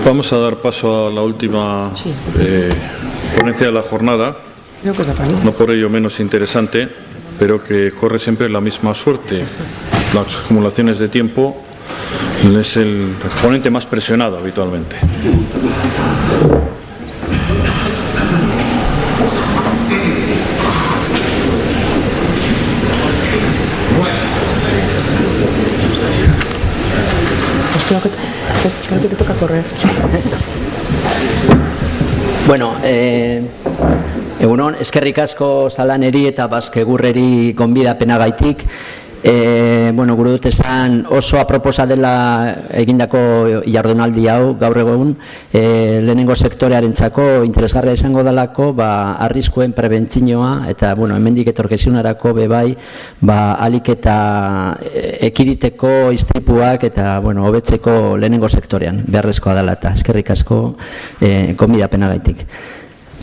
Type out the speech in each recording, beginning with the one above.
Vamos a dar paso a la última ponencia de la jornada, no por ello menos interesante, pero que corre siempre la misma suerte. Las acumulaciones de tiempo es el ponente más presionado habitualmente. Creo que te toca correr. Bueno, egunon, eskerrik asko Salaneri eta Baskegurreri gonbidapenagaitik. Bueno, gure dut esan oso aproposa dela egindako jardunaldi hau gaur egun, lehenengo sektorearentzako interesgarria izango dalako, arriskuen prebentzioa eta bueno, hemendik etorkizunarako bai, ahalik eta ekiditeko istripuak eta bueno, hobetzeko lehenengo sektorean beharrezkoa dela eta eskerrik asko gonbidapenagaitik.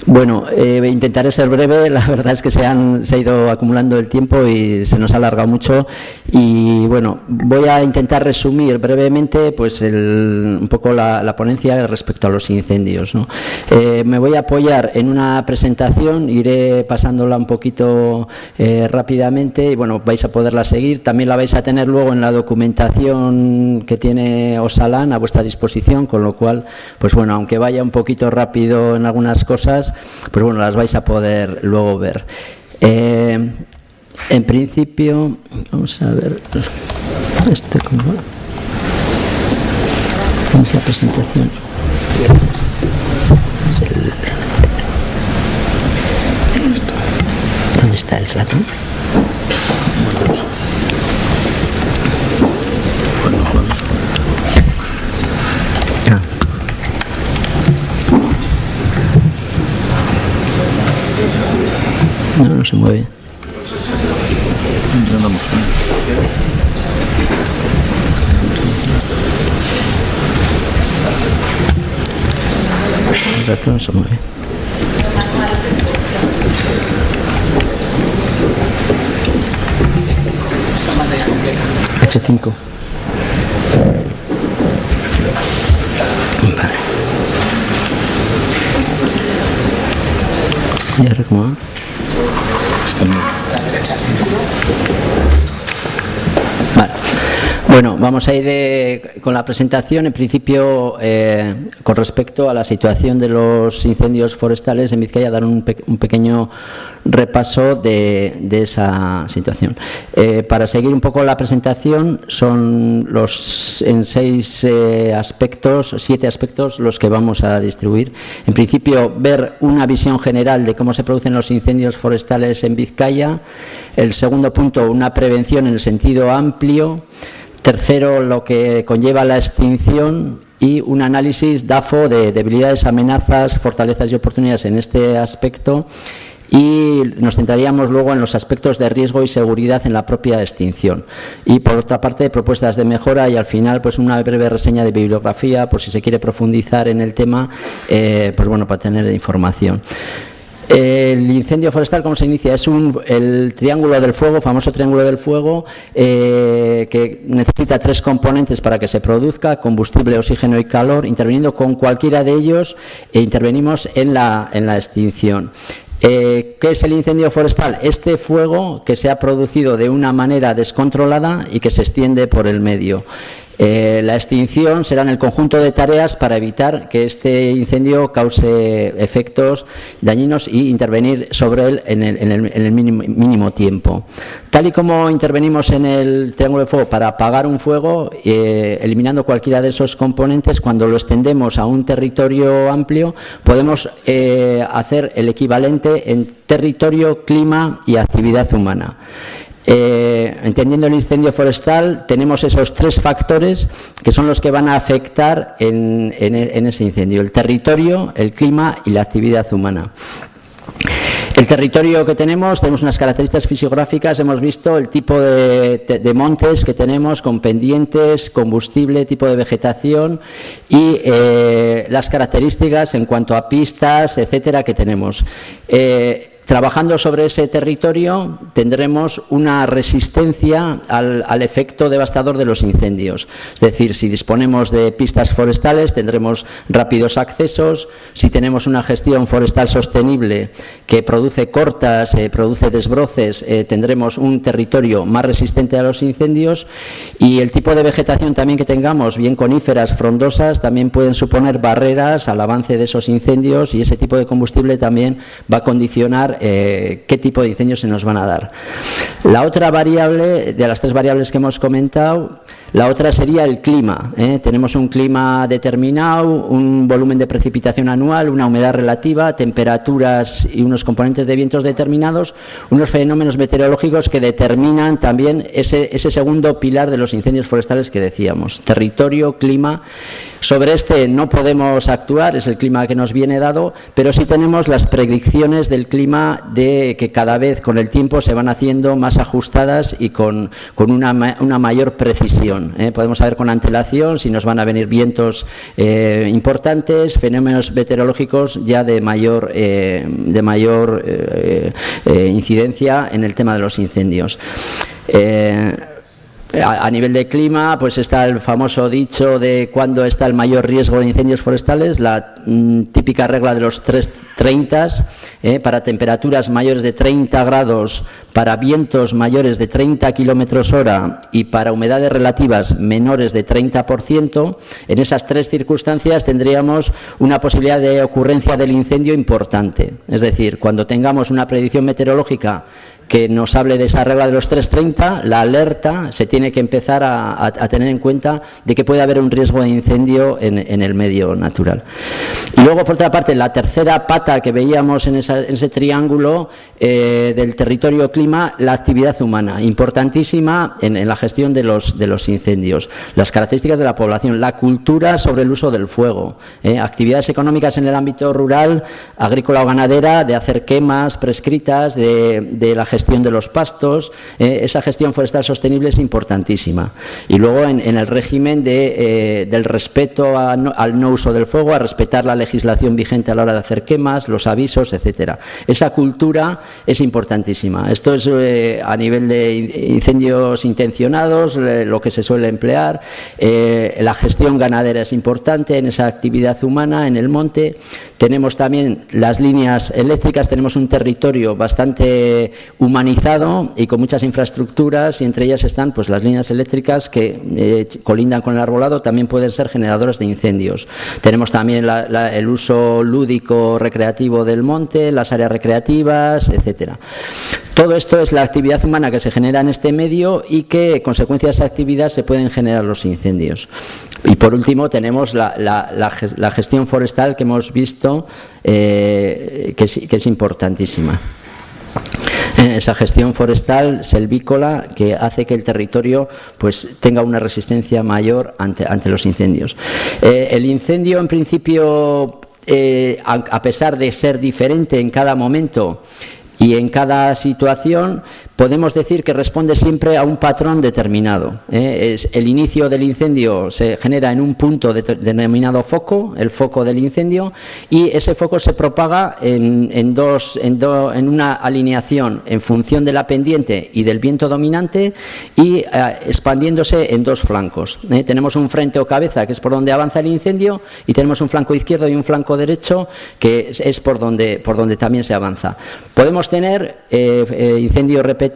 Bueno, intentaré ser breve, la verdad es que se ha ido acumulando el tiempo y se nos ha alargado mucho y bueno, voy a intentar resumir brevemente pues un poco la ponencia respecto a los incendios, ¿no? Me voy a apoyar en una presentación, iré pasándola un poquito rápidamente y bueno, vais a poderla seguir, también la vais a tener luego en la documentación que tiene Osalan a vuestra disposición, con lo cual, pues bueno, aunque vaya un poquito rápido en algunas cosas, pues bueno, las vais a poder luego ver. En principio, vamos a ver, ¿cómo es la presentación? ¿Dónde está el ratón? No se mueve. El ratón no se mueve. F5. Vale. ¿Y ahora cómo va? Vale. Bueno, vamos a ir con la presentación. En principio, con respecto a la situación de los incendios forestales en Vizcaya, dar un pequeño repaso de esa situación. Para seguir un poco la presentación, son en 7 aspectos los que vamos a distribuir. En principio, ver una visión general de cómo se producen los incendios forestales en Vizcaya. El segundo punto, una prevención en el sentido amplio. Tercero, lo que conlleva la extinción y un análisis DAFO de debilidades, amenazas, fortalezas y oportunidades en este aspecto. Y nos centraríamos luego en los aspectos de riesgo y seguridad en la propia extinción. Y por otra parte, propuestas de mejora y al final pues una breve reseña de bibliografía por si se quiere profundizar en el tema, pues bueno, para tener información. El incendio forestal, ¿cómo se inicia? Es el triángulo del fuego, famoso triángulo del fuego, que necesita 3 componentes para que se produzca: combustible, oxígeno y calor. Interviniendo con cualquiera de ellos, intervenimos en la extinción. ¿Qué es el incendio forestal? Este fuego que se ha producido de una manera descontrolada y que se extiende por el medio. La extinción será en el conjunto de tareas para evitar que este incendio cause efectos dañinos y intervenir sobre él en el mínimo tiempo. Tal y como intervenimos en el triángulo de fuego para apagar un fuego, eliminando cualquiera de esos componentes, cuando lo extendemos a un territorio amplio, podemos hacer el equivalente en territorio, clima y actividad humana. Entendiendo el incendio forestal, tenemos esos 3 factores que son los que van a afectar en ese incendio: el territorio, el clima y la actividad humana. El territorio que tenemos unas características fisiográficas, hemos visto el tipo de montes que tenemos con pendientes, combustible, tipo de vegetación y las características en cuanto a pistas, etcétera, que tenemos. trabajando sobre ese territorio tendremos una resistencia al efecto devastador de los incendios. Es decir, si disponemos de pistas forestales tendremos rápidos accesos, si tenemos una gestión forestal sostenible que produce cortas, produce desbroces, tendremos un territorio más resistente a los incendios, y el tipo de vegetación también que tengamos, bien coníferas, frondosas, también pueden suponer barreras al avance de esos incendios, y ese tipo de combustible también va a condicionar qué tipo de incendios se nos van a dar. La otra variable, de las tres variables que hemos comentado, la otra sería el clima. Tenemos un clima determinado, un volumen de precipitación anual, una humedad relativa, temperaturas y unos componentes de vientos determinados, unos fenómenos meteorológicos que determinan también ese segundo pilar de los incendios forestales que decíamos: territorio, clima. Sobre este no podemos actuar, es el clima que nos viene dado, pero sí tenemos las predicciones del clima que cada vez con el tiempo se van haciendo más ajustadas y con una mayor precisión. Podemos saber con antelación si nos van a venir vientos importantes, fenómenos meteorológicos ya de mayor incidencia en el tema de los incendios. A nivel de clima, pues está el famoso dicho de cuándo está el mayor riesgo de incendios forestales, la típica regla de los 330, para temperaturas mayores de 30 grados, para vientos mayores de 30 kilómetros hora y para humedades relativas menores de 30%. En esas tres circunstancias tendríamos una posibilidad de ocurrencia del incendio importante. Es decir, cuando tengamos una predicción meteorológica que nos hable de esa regla de los 330, la alerta se tiene que empezar a tener en cuenta de que puede haber un riesgo de incendio en el medio natural. Y luego, por otra parte, la tercera pata que veíamos en ese triángulo del territorio-clima, la actividad humana, importantísima en la gestión de los incendios. Las características de la población, la cultura sobre el uso del fuego, actividades económicas en el ámbito rural, agrícola o ganadera, de hacer quemas prescritas, de la gestión de los pastos. Esa gestión forestal sostenible es importantísima. Y luego en el régimen del respeto al no uso del fuego, a respetar la legislación vigente a la hora de hacer quemas, los avisos, etcétera. Esa cultura es importantísima. Esto es a nivel de incendios intencionados, lo que se suele emplear. La gestión ganadera es importante en esa actividad humana en el monte. Tenemos también las líneas eléctricas, tenemos un territorio bastante humanizado y con muchas infraestructuras, y entre ellas están pues las líneas eléctricas que colindan con el arbolado, también pueden ser generadoras de incendios. Tenemos también el uso lúdico recreativo del monte, las áreas recreativas, etcétera. Todo esto es la actividad humana que se genera en este medio y que, consecuencia de esa actividad, se pueden generar los incendios. Y por último tenemos la gestión forestal que hemos visto, que es importantísima. Esa gestión forestal selvícola que hace que el territorio pues tenga una resistencia mayor ante los incendios. El incendio, en principio, a pesar de ser diferente en cada momento y en cada situación, podemos decir que responde siempre a un patrón determinado. El inicio del incendio se genera en un punto denominado foco, el foco del incendio, y ese foco se propaga en una alineación en función de la pendiente y del viento dominante, y expandiéndose en dos flancos. Tenemos un frente o cabeza, que es por donde avanza el incendio, y tenemos un flanco izquierdo y un flanco derecho, que es por donde también se avanza. Podemos tener incendios repetidos,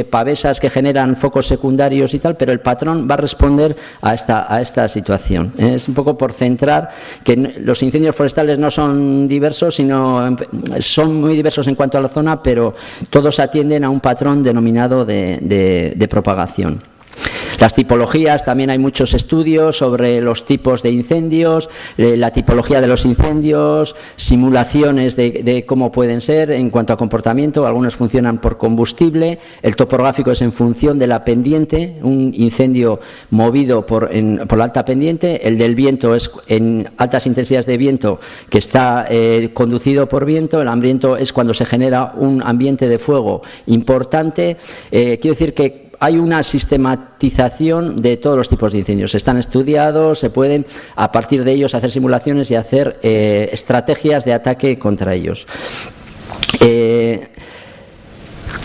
pavesas que generan focos secundarios y tal, pero el patrón va a responder a esta situación. Es un poco por centrar que los incendios forestales no son diversos, sino son muy diversos en cuanto a la zona, pero todos atienden a un patrón denominado de propagación. Las tipologías, también hay muchos estudios sobre los tipos de incendios, la tipología de los incendios, simulaciones de cómo pueden ser en cuanto a comportamiento. Algunos funcionan por combustible, el topográfico es en función de la pendiente, un incendio movido por la alta pendiente, el del viento es en altas intensidades de viento que está conducido por viento, el hambriento es cuando se genera un ambiente de fuego importante. Quiero decir que hay una sistematización de todos los tipos de incendios. Están estudiados, se pueden a partir de ellos hacer simulaciones y hacer estrategias de ataque contra ellos.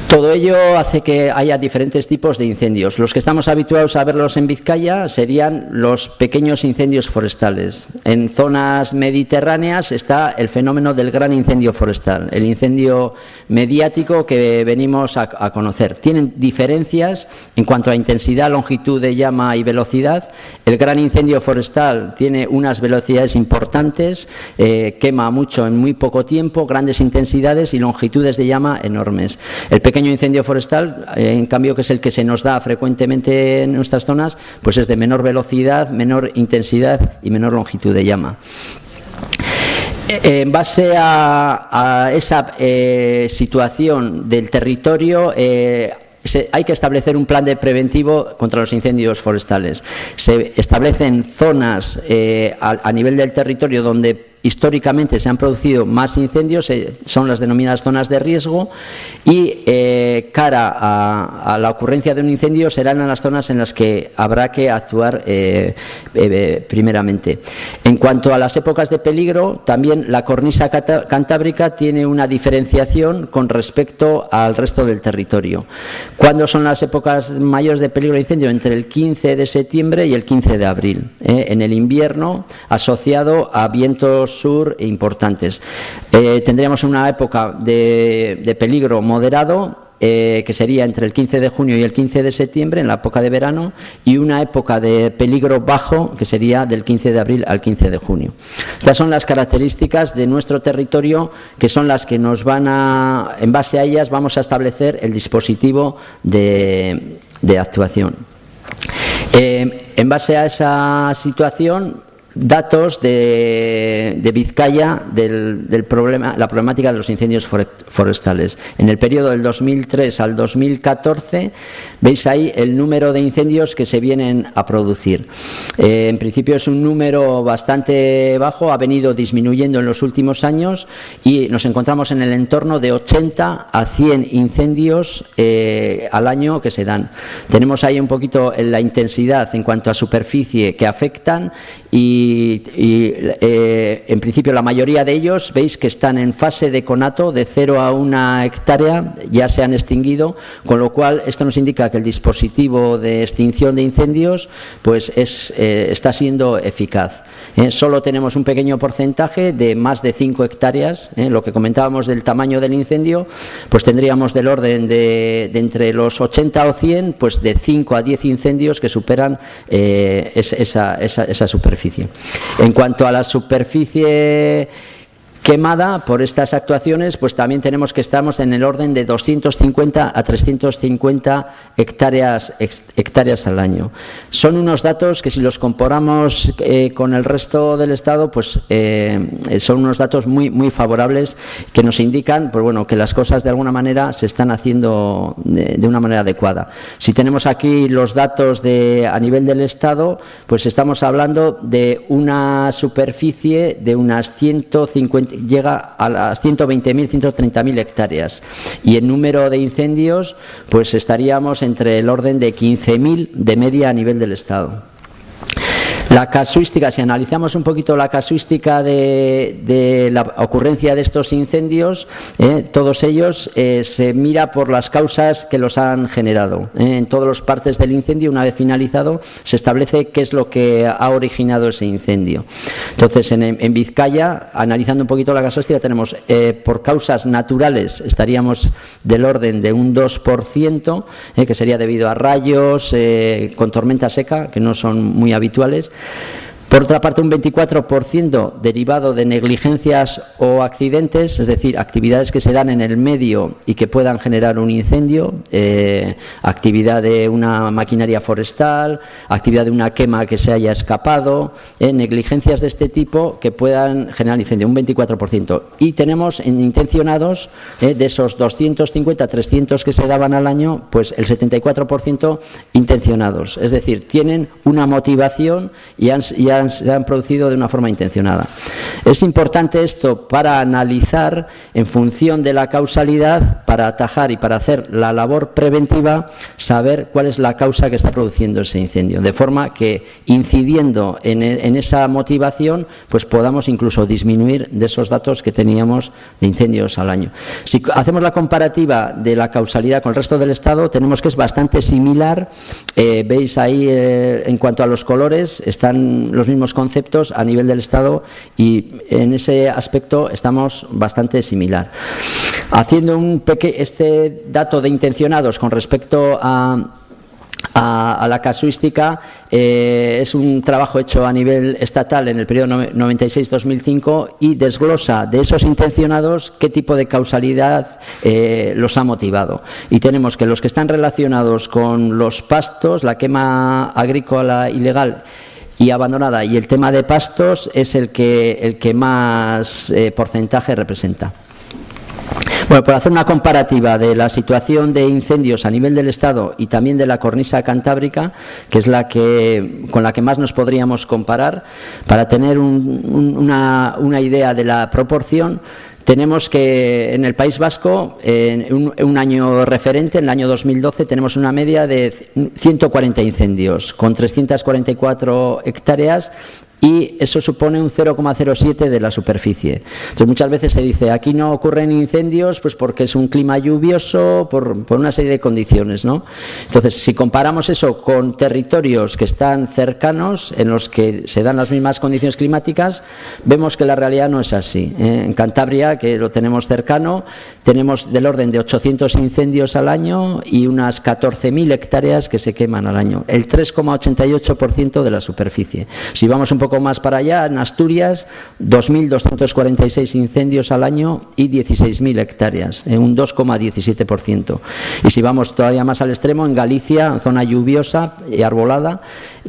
Todo ello hace que haya diferentes tipos de incendios. Los que estamos habituados a verlos en Vizcaya serían los pequeños incendios forestales. En zonas mediterráneas está el fenómeno del gran incendio forestal, el incendio mediático que venimos a conocer. Tienen diferencias en cuanto a intensidad, longitud de llama y velocidad. El gran incendio forestal tiene unas velocidades importantes, quema mucho en muy poco tiempo, grandes intensidades y longitudes de llama enormes. El pequeño incendio forestal, en cambio, que es el que se nos da frecuentemente en nuestras zonas, pues es de menor velocidad, menor intensidad y menor longitud de llama. En base a esa situación del territorio, hay que establecer un plan de preventivo contra los incendios forestales. Se establecen zonas a nivel del territorio donde históricamente se han producido más incendios, son las denominadas zonas de riesgo, y cara a la ocurrencia de un incendio serán las zonas en las que habrá que actuar primeramente. En cuanto a las épocas de peligro, también la cornisa cantábrica tiene una diferenciación con respecto al resto del territorio. ¿Cuándo son las épocas mayores de peligro de incendio? Entre el 15 de septiembre y el 15 de abril, en el invierno, asociado a vientos sur importantes. Tendríamos una época de peligro moderado, que sería entre el 15 de junio y el 15 de septiembre, en la época de verano, y una época de peligro bajo, que sería del 15 de abril al 15 de junio. Estas son las características de nuestro territorio, que son las que nos en base a ellas vamos a establecer el dispositivo de actuación. En base a esa situación, datos de Vizcaya la problemática de los incendios forestales. En el periodo del 2003 al 2014 veis ahí el número de incendios que se vienen a producir. En principio es un número bastante bajo, ha venido disminuyendo en los últimos años y nos encontramos en el entorno de 80 a 100 incendios al año que se dan. Tenemos ahí un poquito la intensidad en cuanto a superficie que afectan y en principio la mayoría de ellos veis que están en fase de conato, de 0 a 1 hectárea ya se han extinguido, con lo cual esto nos indica que el dispositivo de extinción de incendios pues está siendo eficaz. Solo tenemos un pequeño porcentaje de más de 5 hectáreas, lo que comentábamos del tamaño del incendio, pues tendríamos del orden de entre los 80 o 100, pues de 5 a 10 incendios que superan esa superficie. En cuanto a la superficie quemada por estas actuaciones, pues también tenemos que estamos en el orden de 250 a 350 hectáreas al año. Son unos datos que si los comparamos con el resto del Estado, pues son unos datos muy, muy favorables que nos indican pues bueno, que las cosas de alguna manera se están haciendo de una manera adecuada. Si tenemos aquí los datos a nivel del Estado, pues estamos hablando de una superficie de unas 150, llega a las 120.000, 130.000 hectáreas y en número de incendios pues estaríamos entre el orden de 15.000 de media a nivel del Estado. La casuística, si analizamos un poquito la casuística de la ocurrencia de estos incendios, todos ellos se mira por las causas que los han generado. En todas las partes del incendio, una vez finalizado, se establece qué es lo que ha originado ese incendio. Entonces, en Vizcaya, analizando un poquito la casuística, tenemos por causas naturales, estaríamos del orden de un 2%, que sería debido a rayos, con tormenta seca, que no son muy habituales. Por otra parte, un 24% derivado de negligencias o accidentes, es decir, actividades que se dan en el medio y que puedan generar un incendio, actividad de una maquinaria forestal, actividad de una quema que se haya escapado, negligencias de este tipo que puedan generar incendio, un 24%. Y tenemos en intencionados, de esos 250, 300 que se daban al año, pues el 74% intencionados, es decir, tienen una motivación y se han producido de una forma intencionada. Es importante esto para analizar, en función de la causalidad, para atajar y para hacer la labor preventiva, saber cuál es la causa que está produciendo ese incendio, de forma que, incidiendo en esa motivación, pues podamos incluso disminuir de esos datos que teníamos de incendios al año. Si hacemos la comparativa de la causalidad con el resto del Estado, tenemos que es bastante similar. Veis ahí, en cuanto a los colores, están los mismos conceptos a nivel del Estado, y en ese aspecto estamos bastante similar. Haciendo este dato de intencionados con respecto a la casuística, es un trabajo hecho a nivel estatal en el periodo 96-2005 y desglosa de esos intencionados qué tipo de causalidad los ha motivado. Y tenemos que los que están relacionados con los pastos, la quema agrícola ilegal y abandonada, y el tema de pastos, es el que más porcentaje representa. Bueno, por hacer una comparativa de la situación de incendios a nivel del Estado y también de la cornisa cantábrica, que es con la que más nos podríamos comparar, para tener una idea de la proporción, tenemos que en el País Vasco, en un año referente, en el año 2012, tenemos una media de 140 incendios con 344 hectáreas, y eso supone un 0,07 de la superficie. Entonces, muchas veces se dice, aquí no ocurren incendios pues porque es un clima lluvioso, por una serie de condiciones, ¿no? Entonces, si comparamos eso con territorios que están cercanos, en los que se dan las mismas condiciones climáticas, vemos que la realidad no es así. En Cantabria, que lo tenemos cercano, tenemos del orden de 800 incendios al año y unas 14.000 hectáreas que se queman al año, el 3,88% de la superficie. Si vamos un poco más para allá, en Asturias, 2.246 incendios al año y 16.000 hectáreas, un 2,17%. Y si vamos todavía más al extremo, en Galicia, zona lluviosa y arbolada,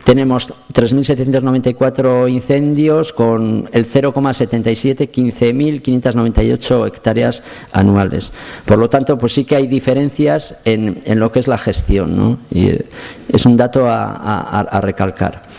tenemos 3.794 incendios con el 0,77, 15.598 hectáreas anuales. Por lo tanto, pues sí que hay diferencias en lo que es la gestión, ¿no? Y es un dato a recalcar.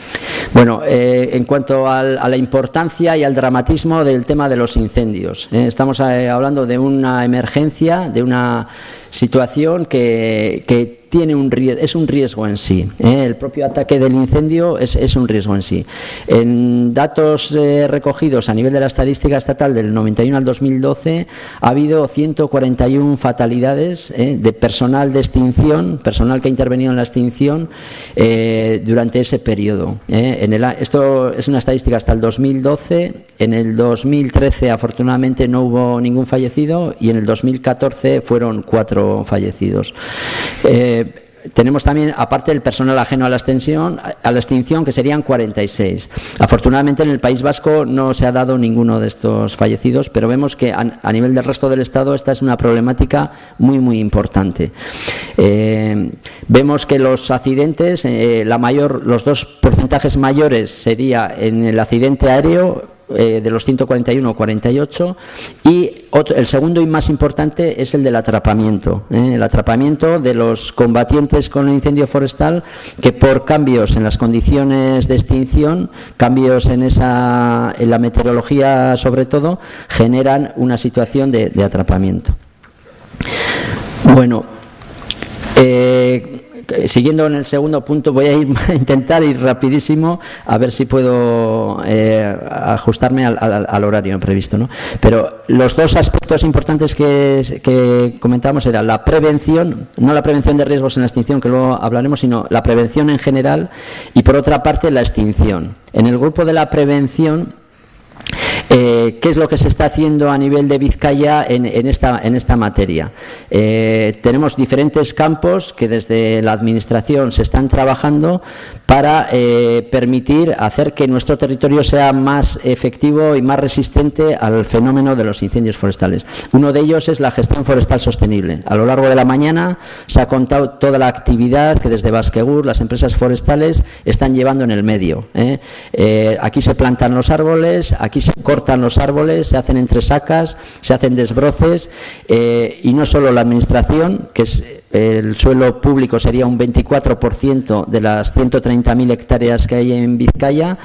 Bueno, en cuanto a la importancia y al dramatismo del tema de los incendios, estamos hablando de una emergencia, de una situación que es un riesgo en sí. El propio ataque del incendio es un riesgo en sí. En datos recogidos a nivel de la estadística estatal del 91 al 2012, ha habido 141 fatalidades de personal de extinción, personal que ha intervenido en la extinción durante ese periodo. Esto es una estadística hasta el 2012. En el 2013, afortunadamente, no hubo ningún fallecido, y en el 2014 fueron 4 fallecidos. Tenemos también, aparte del personal ajeno a la extinción, que serían 46. Afortunadamente, en el País Vasco no se ha dado ninguno de estos fallecidos, pero vemos que a nivel del resto del Estado esta es una problemática muy, muy importante. Vemos que los accidentes, los dos porcentajes mayores sería en el accidente aéreo, de los 141 o 48, y el segundo y más importante es el del atrapamiento. El atrapamiento de los combatientes con el incendio forestal, que por cambios en las condiciones de extinción, cambios en la meteorología sobre todo, generan una situación de atrapamiento. Bueno, siguiendo en el segundo punto, voy a intentar ir rapidísimo, a ver si puedo ajustarme al horario previsto, ¿no? Pero los dos aspectos importantes que comentamos eran la prevención, no la prevención de riesgos en la extinción, que luego hablaremos, sino la prevención en general, y por otra parte la extinción. En el grupo de la prevención, ¿qué es lo que se está haciendo a nivel de Vizcaya en esta materia? Tenemos diferentes campos que desde la Administración se están trabajando para permitir hacer que nuestro territorio sea más efectivo y más resistente al fenómeno de los incendios forestales. Uno de ellos es la gestión forestal sostenible. A lo largo de la mañana se ha contado toda la actividad que desde Basquegur, las empresas forestales, están llevando en el medio. Aquí se plantan los árboles, aquí se cortan los árboles, se hacen entresacas, se hacen desbroces, y no solo la Administración, que es el suelo público sería un 24% de las 130.000 hectáreas que hay en Vizcaya.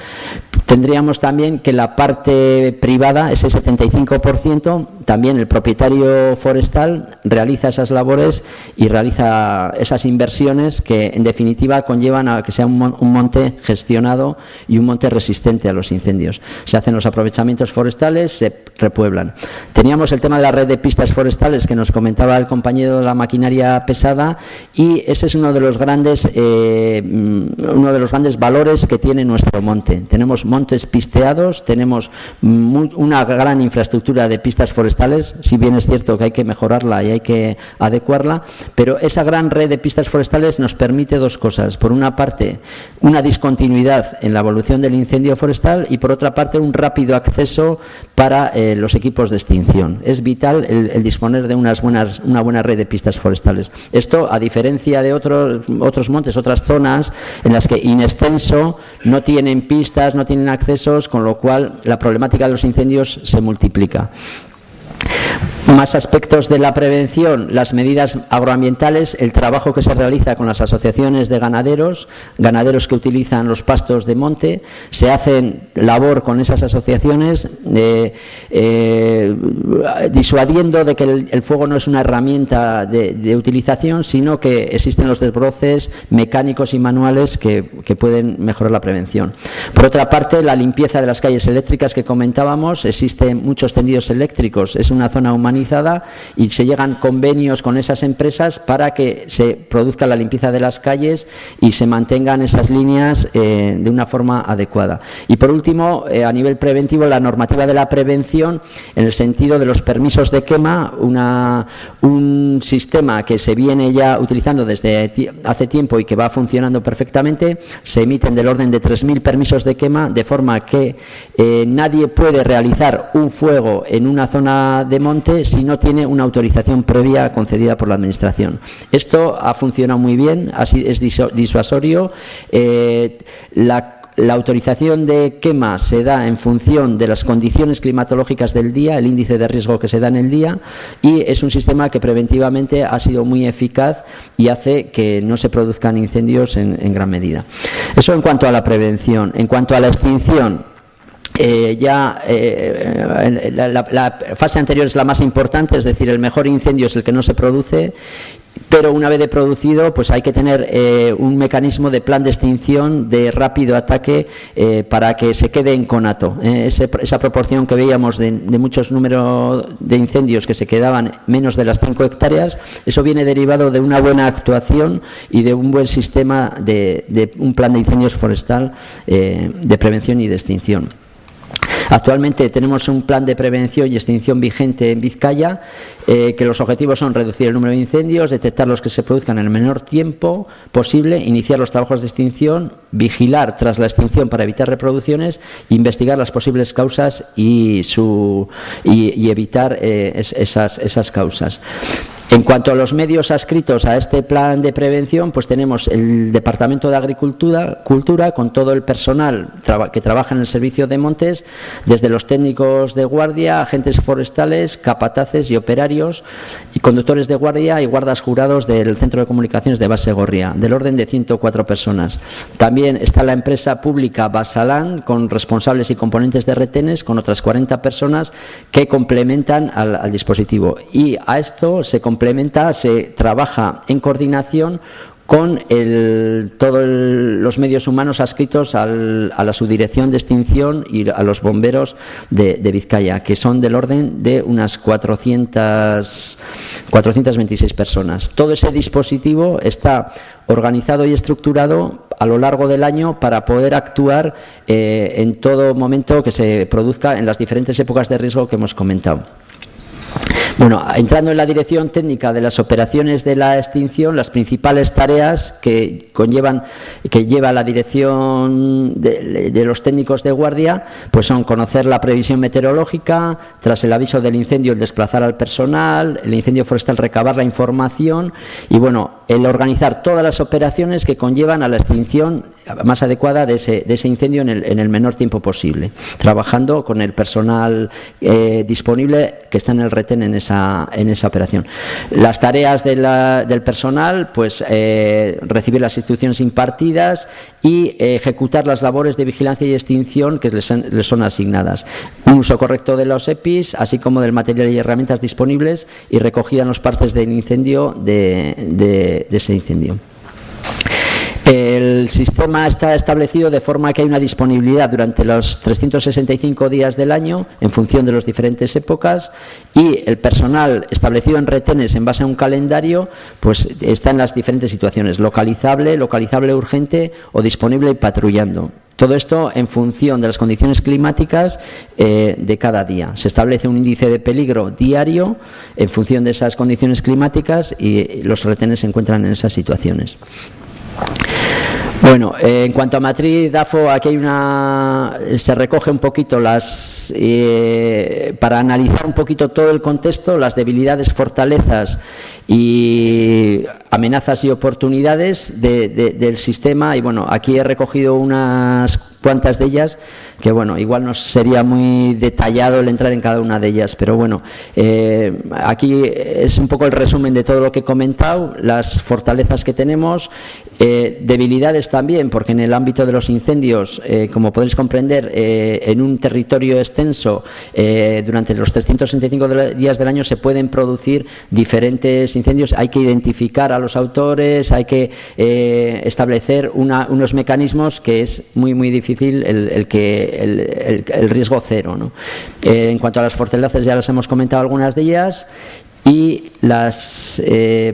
Tendríamos también que la parte privada, ese 75%, también el propietario forestal realiza esas labores y realiza esas inversiones que en definitiva conllevan a que sea un monte gestionado y un monte resistente a los incendios. Se hacen los aprovechamientos forestales, se repueblan. Teníamos el tema de la red de pistas forestales que nos comentaba el compañero de la maquinaria pesada, y ese es uno de los grandes valores que tiene nuestro monte. Tenemos montes pisteados, tenemos una gran infraestructura de pistas forestales, si bien es cierto que hay que mejorarla y hay que adecuarla, pero esa gran red de pistas forestales nos permite dos cosas: por una parte, una discontinuidad en la evolución del incendio forestal, y por otra parte, un rápido acceso para los equipos de extinción. Es vital el disponer de una buena red de pistas forestales. Esto, a diferencia de otros montes, otras zonas en las que in extenso no tienen pistas, no tienen accesos, con lo cual la problemática de los incendios se multiplica. Más aspectos de la prevención: las medidas agroambientales, el trabajo que se realiza con las asociaciones de ganaderos que utilizan los pastos de monte. Se hace labor con esas asociaciones disuadiendo de que el fuego no es una herramienta de utilización, sino que existen los desbroces mecánicos y manuales que pueden mejorar la prevención. Por otra parte, la limpieza de las calles eléctricas que comentábamos. Existen muchos tendidos eléctricos, es una zona humanizada y se llegan convenios con esas empresas para que se produzca la limpieza de las calles y se mantengan esas líneas de una forma adecuada. Y por último, a nivel preventivo, la normativa de la prevención en el sentido de los permisos de quema, un sistema que se viene ya utilizando desde hace tiempo y que va funcionando perfectamente. Se emiten del orden de 3.000 permisos de quema, de forma que nadie puede realizar un fuego en una zona de monte si no tiene una autorización previa concedida por la Administración. Esto ha funcionado muy bien, es disuasorio. La autorización de quema se da en función de las condiciones climatológicas del día, el índice de riesgo que se da en el día, y es un sistema que preventivamente ha sido muy eficaz y hace que no se produzcan incendios en gran medida. Eso en cuanto a la prevención. En cuanto a la extinción, la fase anterior es la más importante, es decir, el mejor incendio es el que no se produce, pero una vez de producido, pues hay que tener un mecanismo de plan de extinción de rápido ataque para que se quede en conato. Esa proporción que veíamos de muchos números de incendios que se quedaban menos de las 5 hectáreas, eso viene derivado de una buena actuación y de un buen sistema de un plan de incendios forestal de prevención y de extinción. Actualmente tenemos un plan de prevención y extinción vigente en Vizcaya, que los objetivos son reducir el número de incendios, detectar los que se produzcan en el menor tiempo posible, iniciar los trabajos de extinción, vigilar tras la extinción para evitar reproducciones, investigar las posibles causas y evitar esas causas. En cuanto a los medios adscritos a este plan de prevención, pues tenemos el Departamento de Agricultura con todo el personal que trabaja en el servicio de montes, desde los técnicos de guardia, agentes forestales, capataces y operarios, y conductores de guardia y guardas jurados del Centro de Comunicaciones de Base Gorria, del orden de 104 personas. También está la empresa pública Basalán, con responsables y componentes de retenes, con otras 40 personas que complementan al dispositivo. Y a esto se trabaja en coordinación con todos los medios humanos adscritos a la Subdirección de Extinción y a los bomberos de Vizcaya, que son del orden de unas 426 personas. Todo ese dispositivo está organizado y estructurado a lo largo del año para poder actuar en todo momento que se produzca en las diferentes épocas de riesgo que hemos comentado. Bueno, entrando en la dirección técnica de las operaciones de la extinción, las principales tareas que lleva la dirección de los técnicos de guardia, pues son conocer la previsión meteorológica, tras el aviso del incendio el desplazar al personal, el incendio forestal recabar la información y bueno, el organizar todas las operaciones que conllevan a la extinción más adecuada de ese incendio en el menor tiempo posible, trabajando con el personal disponible que está en el retén en esa operación. Las tareas del personal, pues recibir las instrucciones impartidas y ejecutar las labores de vigilancia y extinción que les son asignadas. Un uso correcto de los EPIs, así como del material y herramientas disponibles y recogida en los partes del incendio de ese incendio. El sistema está establecido de forma que hay una disponibilidad durante los 365 días del año en función de las diferentes épocas, y el personal establecido en retenes en base a un calendario pues está en las diferentes situaciones: localizable urgente o disponible y patrullando. Todo esto en función de las condiciones climáticas de cada día. Se establece un índice de peligro diario en función de esas condiciones climáticas y los retenes se encuentran en esas situaciones. Bueno, en cuanto a matriz DAFO, aquí se recoge un poquito para analizar un poquito todo el contexto, las debilidades, fortalezas y amenazas y oportunidades del sistema. Y bueno, aquí he recogido unas cuantas de ellas que, bueno, igual no sería muy detallado el entrar en cada una de ellas, pero bueno, aquí es un poco el resumen de todo lo que he comentado, las fortalezas que tenemos, debilidades también, porque en el ámbito de los incendios, como podéis comprender, en un territorio extenso, durante los 365 días del año se pueden producir diferentes incendios. Hay que identificar a los autores, hay que establecer unos mecanismos que es muy difícil el riesgo cero, ¿no? En cuanto a las fortalezas, ya las hemos comentado algunas de ellas, y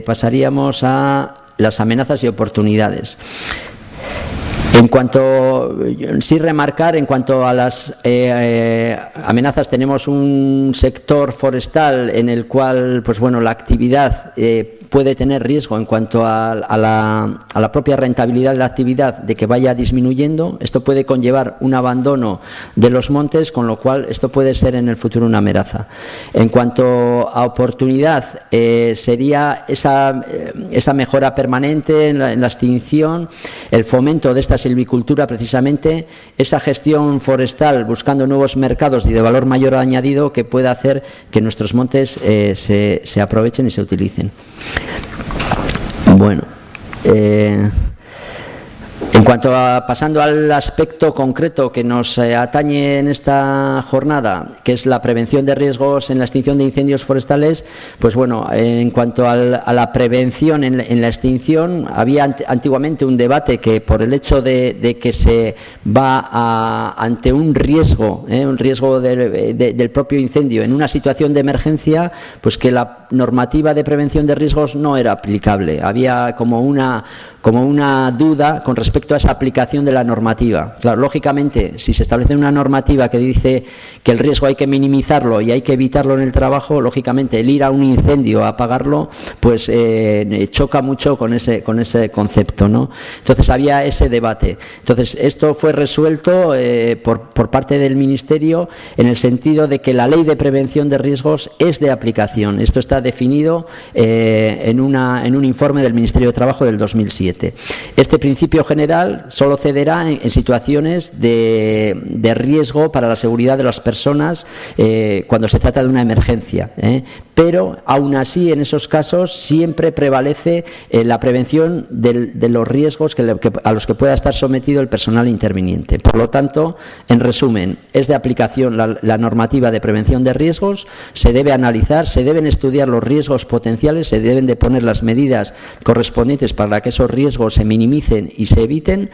pasaríamos a las amenazas y oportunidades. Sí remarcar, en cuanto a las amenazas, tenemos un sector forestal en el cual, pues bueno, la actividad puede tener riesgo en cuanto a la propia rentabilidad de la actividad, de que vaya disminuyendo. Esto puede conllevar un abandono de los montes, con lo cual esto puede ser en el futuro una amenaza. En cuanto a oportunidad, sería esa mejora permanente en la extinción, el fomento de esta silvicultura, precisamente, esa gestión forestal buscando nuevos mercados y de valor mayor añadido que pueda hacer que nuestros montes se aprovechen y se utilicen. Bueno, en cuanto a, pasando al aspecto concreto que nos atañe en esta jornada, que es la prevención de riesgos en la extinción de incendios forestales, pues bueno, en cuanto a la prevención en la extinción, había antiguamente un debate que, por el hecho de que se va ante un riesgo del propio incendio en una situación de emergencia, pues que la normativa de prevención de riesgos no era aplicable. Había como una duda con respecto a esa aplicación de la normativa. Claro, lógicamente, si se establece una normativa que dice que el riesgo hay que minimizarlo y hay que evitarlo en el trabajo, lógicamente el ir a un incendio a apagarlo, pues choca mucho con ese concepto, ¿no? Entonces había ese debate. Entonces esto fue resuelto por parte del Ministerio, en el sentido de que la Ley de Prevención de Riesgos es de aplicación. Esto está definido en un informe del Ministerio de Trabajo del 2007. Este principio general solo cederá en situaciones de riesgo para la seguridad de las personas cuando se trata de una emergencia, pero aún así en esos casos siempre prevalece la prevención de los riesgos a los que pueda estar sometido el personal interviniente. Por lo tanto, en resumen, es de aplicación la normativa de prevención de riesgos, se debe analizar, se deben estudiar los riesgos potenciales, se deben de poner las medidas correspondientes para que esos riesgos se minimicen y se eviten,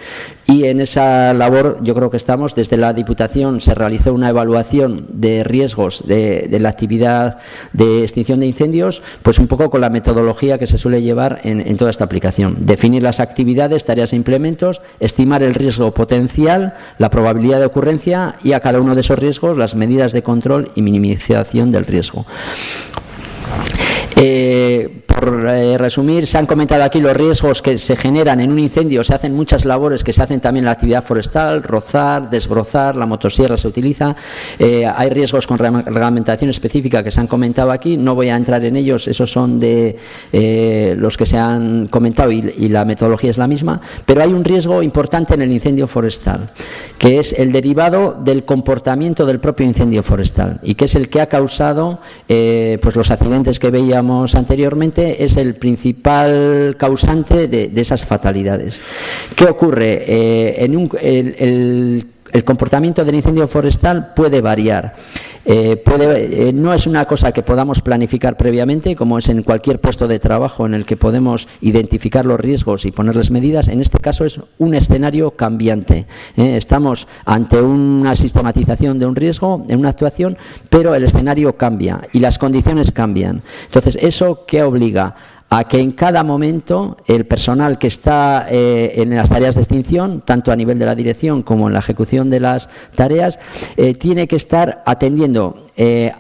y en esa labor yo creo que estamos. Desde la Diputación se realizó una evaluación de riesgos de la actividad de extinción de incendios, pues un poco con la metodología que se suele llevar en toda esta aplicación: definir las actividades, tareas e implementos, estimar el riesgo potencial, la probabilidad de ocurrencia, y a cada uno de esos riesgos las medidas de control y minimización del riesgo. por resumir, se han comentado aquí los riesgos que se generan en un incendio. Se hacen muchas labores que se hacen también en la actividad forestal: rozar, desbrozar, la motosierra se utiliza. Hay riesgos con reglamentación específica que se han comentado aquí. No voy a entrar en ellos, esos son de los que se han comentado y la metodología es la misma. Pero hay un riesgo importante en el incendio forestal, que es el derivado del comportamiento del propio incendio forestal y que es el que ha causado pues los accidentes que veíamos anteriormente. Es el principal causante de esas fatalidades. ¿Qué ocurre? El comportamiento del incendio forestal puede variar. No es una cosa que podamos planificar previamente, como es en cualquier puesto de trabajo en el que podemos identificar los riesgos y ponerles medidas. En este caso es un escenario cambiante. Estamos ante una sistematización de un riesgo, en una actuación, pero el escenario cambia y las condiciones cambian. Entonces, ¿eso qué obliga? A que en cada momento el personal que está en las tareas de extinción, tanto a nivel de la dirección como en la ejecución de las tareas, tiene que estar atendiendo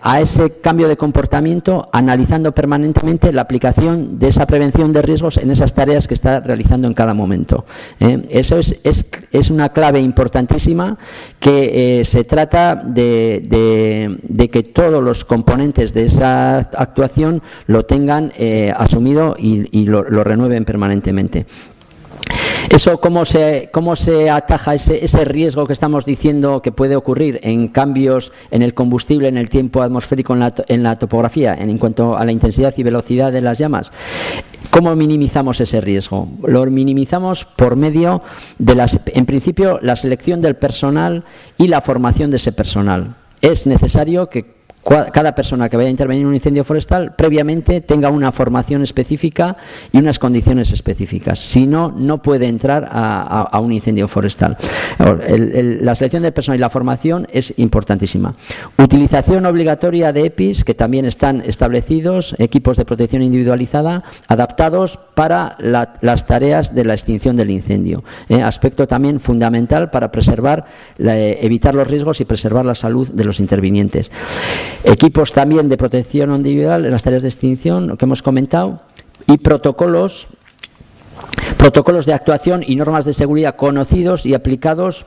a ese cambio de comportamiento, analizando permanentemente la aplicación de esa prevención de riesgos en esas tareas que está realizando en cada momento. Eso es una clave importantísima, que se trata de que todos los componentes de esa actuación lo tengan asumido y lo renueven permanentemente. Eso, ¿cómo se ataja ese riesgo que estamos diciendo que puede ocurrir en cambios en el combustible, en el tiempo atmosférico, en la topografía, en cuanto a la intensidad y velocidad de las llamas? ¿Cómo minimizamos ese riesgo? Lo minimizamos por medio de, en principio, la selección del personal y la formación de ese personal. Es necesario que cada persona que vaya a intervenir en un incendio forestal previamente tenga una formación específica y unas condiciones específicas. Si no, no puede entrar a un incendio forestal. La selección del personal y la formación es importantísima. Utilización obligatoria de EPIs, que también están establecidos, equipos de protección individualizada, adaptados para las tareas de la extinción del incendio. Aspecto también fundamental para evitar los riesgos y preservar la salud de los intervinientes. Equipos también de protección individual en las tareas de extinción, lo que hemos comentado, y protocolos de actuación y normas de seguridad conocidos y aplicados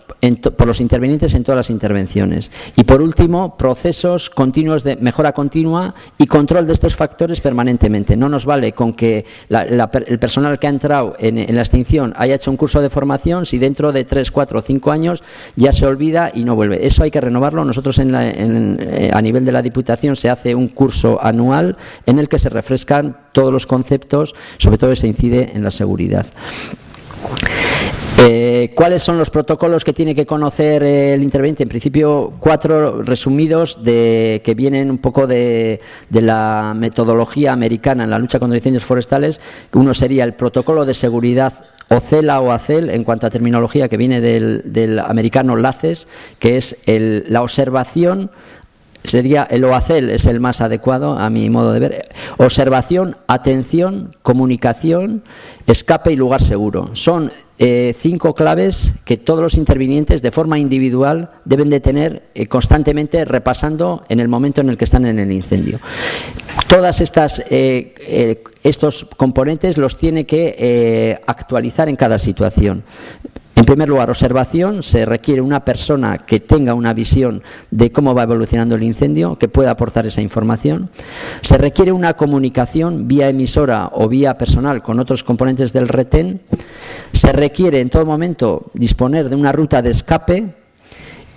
por los intervinientes en todas las intervenciones. Y por último, procesos continuos de mejora continua y control de estos factores permanentemente. No nos vale con que el personal que ha entrado en la extinción haya hecho un curso de formación si dentro de 3, 4 o 5 años ya se olvida y no vuelve. Eso hay que renovarlo. Nosotros a nivel de la Diputación se hace un curso anual en el que se refrescan todos los conceptos, sobre todo se incide en la seguridad. ¿Cuáles son los protocolos que tiene que conocer el interveniente? En principio, 4 resumidos que vienen un poco de la metodología americana en la lucha contra incendios forestales. Uno sería el protocolo de seguridad OCELA o ACEL, en cuanto a terminología, que viene del americano LACES, que es la observación. Sería el OACEL, es el más adecuado a mi modo de ver. Observación, atención, comunicación, escape y lugar seguro. Son 5 claves que todos los intervinientes de forma individual deben de tener constantemente repasando en el momento en el que están en el incendio. Todas estos componentes los tiene que actualizar en cada situación. En primer lugar, observación. Se requiere una persona que tenga una visión de cómo va evolucionando el incendio, que pueda aportar esa información. Se requiere una comunicación vía emisora o vía personal con otros componentes del retén. Se requiere en todo momento disponer de una ruta de escape.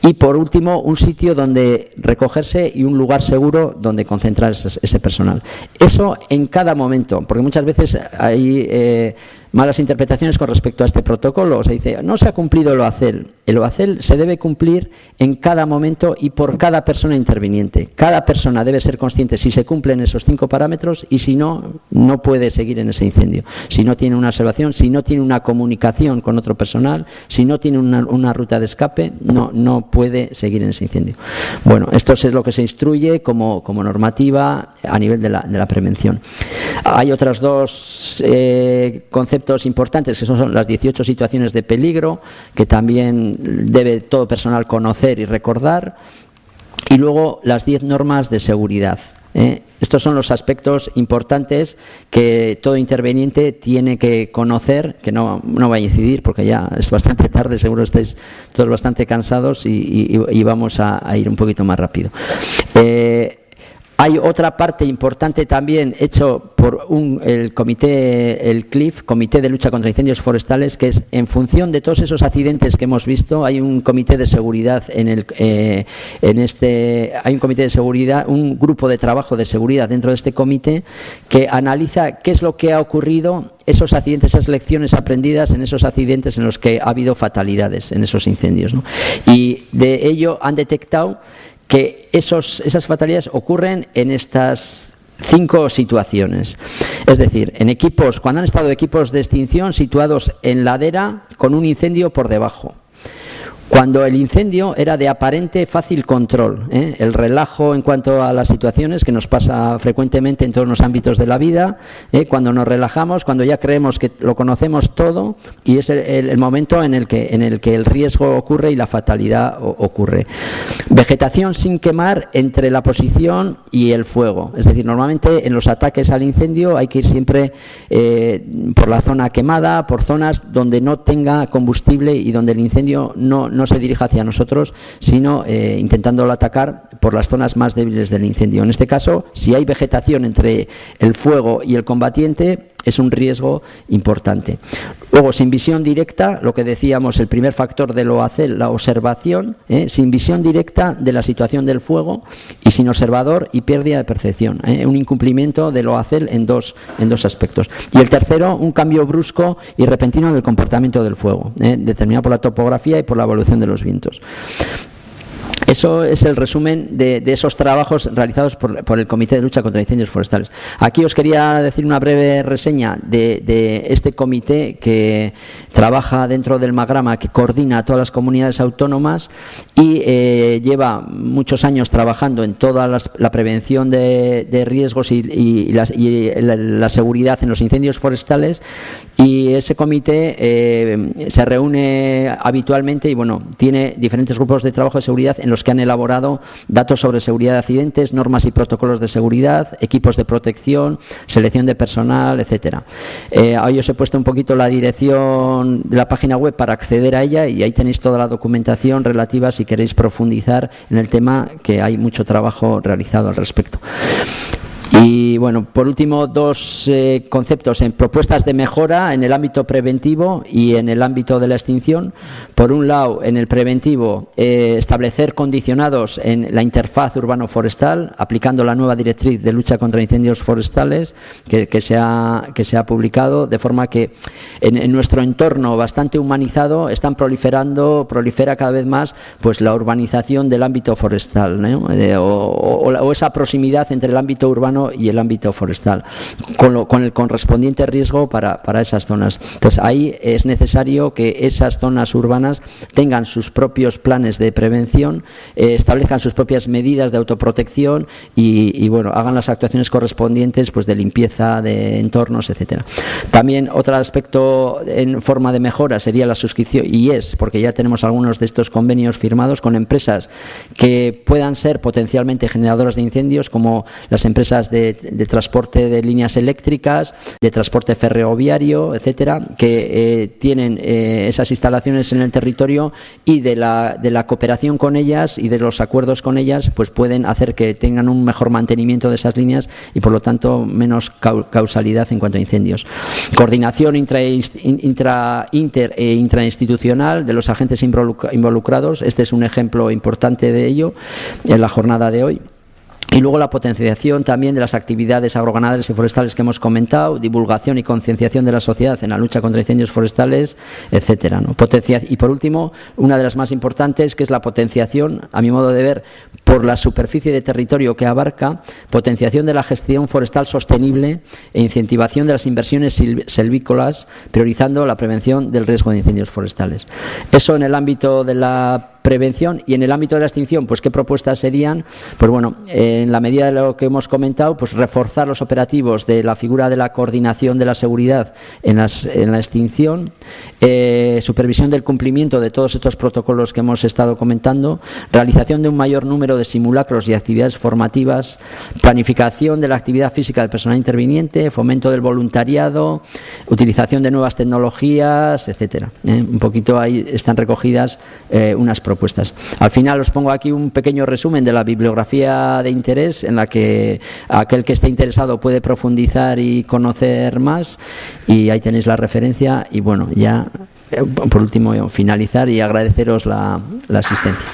Y, por último, un sitio donde recogerse y un lugar seguro donde concentrar ese personal. Eso en cada momento, porque muchas veces hay malas interpretaciones con respecto a este protocolo. Se dice, no se ha cumplido el OACEL. El OACEL se debe cumplir en cada momento y por cada persona interviniente. Cada persona debe ser consciente si se cumplen esos 5 parámetros y si no, no puede seguir en ese incendio. Si no tiene una observación, si no tiene una comunicación con otro personal, si no tiene una ruta de escape, no puede seguir en ese incendio. Bueno, esto es lo que se instruye como normativa a nivel de la prevención. Hay otros 2 conceptos importantes, que son las 18 situaciones de peligro, que también debe todo personal conocer y recordar, y luego las 10 normas de seguridad. Estos son los aspectos importantes que todo interveniente tiene que conocer, que no va a incidir porque ya es bastante tarde, seguro estáis todos bastante cansados y vamos a ir un poquito más rápido. Hay otra parte importante también hecho por el comité, el CLIF, Comité de Lucha contra Incendios Forestales, que es en función de todos esos accidentes que hemos visto, hay un comité de seguridad hay un comité de seguridad, un grupo de trabajo de seguridad dentro de este comité que analiza qué es lo que ha ocurrido, esos accidentes, esas lecciones aprendidas en esos accidentes en los que ha habido fatalidades en esos incendios, ¿no? Y de ello han detectado que esas fatalidades ocurren en estas 5 situaciones. Es decir, en equipos, cuando han estado equipos de extinción situados en ladera con un incendio por debajo. Cuando el incendio era de aparente fácil control, el relajo en cuanto a las situaciones que nos pasa frecuentemente en todos los ámbitos de la vida, cuando nos relajamos, cuando ya creemos que lo conocemos todo y es el momento en el que el riesgo ocurre y la fatalidad ocurre. Vegetación sin quemar entre la posición y el fuego, es decir, normalmente en los ataques al incendio hay que ir siempre por la zona quemada, por zonas donde no tenga combustible y donde el incendio no se dirija hacia nosotros, sino intentándolo atacar por las zonas más débiles del incendio. En este caso, si hay vegetación entre el fuego y el combatiente, es un riesgo importante. Luego, sin visión directa, lo que decíamos, el primer factor de OACEL, la observación, sin visión directa de la situación del fuego y sin observador y pérdida de percepción. Un incumplimiento del OACEL en dos aspectos. Y el tercero, un cambio brusco y repentino del comportamiento del fuego, determinado por la topografía y por la evolución de los vientos. Eso es el resumen de esos trabajos realizados por el Comité de Lucha contra Incendios Forestales. Aquí os quería decir una breve reseña de este comité que trabaja dentro del Magrama, que coordina a todas las comunidades autónomas y lleva muchos años trabajando en toda la prevención de riesgos y la seguridad en los incendios forestales. Y ese comité se reúne habitualmente y tiene diferentes grupos de trabajo de seguridad en los que han elaborado datos sobre seguridad de accidentes, normas y protocolos de seguridad, equipos de protección, selección de personal, etcétera. Ahí os he puesto un poquito la dirección de la página web para acceder a ella y ahí tenéis toda la documentación relativa si queréis profundizar en el tema, que hay mucho trabajo realizado al respecto. Y por último, 2 conceptos en propuestas de mejora en el ámbito preventivo y en el ámbito de la extinción. Por un lado, en el preventivo, establecer condicionados en la interfaz urbano-forestal, aplicando la nueva directriz de lucha contra incendios forestales que se ha publicado, de forma que en nuestro entorno bastante humanizado prolifera cada vez más pues la urbanización del ámbito forestal, ¿no? o esa proximidad entre el ámbito urbano y el ámbito forestal, con el correspondiente riesgo para esas zonas. Entonces, ahí es necesario que esas zonas urbanas tengan sus propios planes de prevención, establezcan sus propias medidas de autoprotección y hagan las actuaciones correspondientes pues de limpieza de entornos, etcétera. También otro aspecto en forma de mejora sería la suscripción, porque ya tenemos algunos de estos convenios firmados con empresas que puedan ser potencialmente generadoras de incendios, como las empresas de transporte de líneas eléctricas, de transporte ferroviario, etcétera, que tienen esas instalaciones en el territorio y de la cooperación con ellas y de los acuerdos con ellas, pues pueden hacer que tengan un mejor mantenimiento de esas líneas y por lo tanto menos causalidad en cuanto a incendios. Coordinación intrainstitucional de los agentes involucrados. Este es un ejemplo importante de ello en la jornada de hoy. Y luego la potenciación también de las actividades agroganaderas y forestales que hemos comentado, divulgación y concienciación de la sociedad en la lucha contra incendios forestales, etcétera, ¿no? Y por último, una de las más importantes, que es la potenciación, a mi modo de ver, por la superficie de territorio que abarca, potenciación de la gestión forestal sostenible e incentivación de las inversiones silvícolas, priorizando la prevención del riesgo de incendios forestales. Eso en el ámbito de la prevención. Y en el ámbito de la extinción, pues ¿qué propuestas serían? Pues bueno, en la medida de lo que hemos comentado, pues reforzar los operativos de la figura de la coordinación de la seguridad en la extinción, supervisión del cumplimiento de todos estos protocolos que hemos estado comentando, realización de un mayor número de simulacros y actividades formativas, planificación de la actividad física del personal interviniente, fomento del voluntariado, utilización de nuevas tecnologías, etcétera. Un poquito ahí están recogidas unas propuestas. Al final os pongo aquí un pequeño resumen de la bibliografía de interés en la que aquel que esté interesado puede profundizar y conocer más, y ahí tenéis la referencia. Y bueno, ya por último finalizar y agradeceros la asistencia.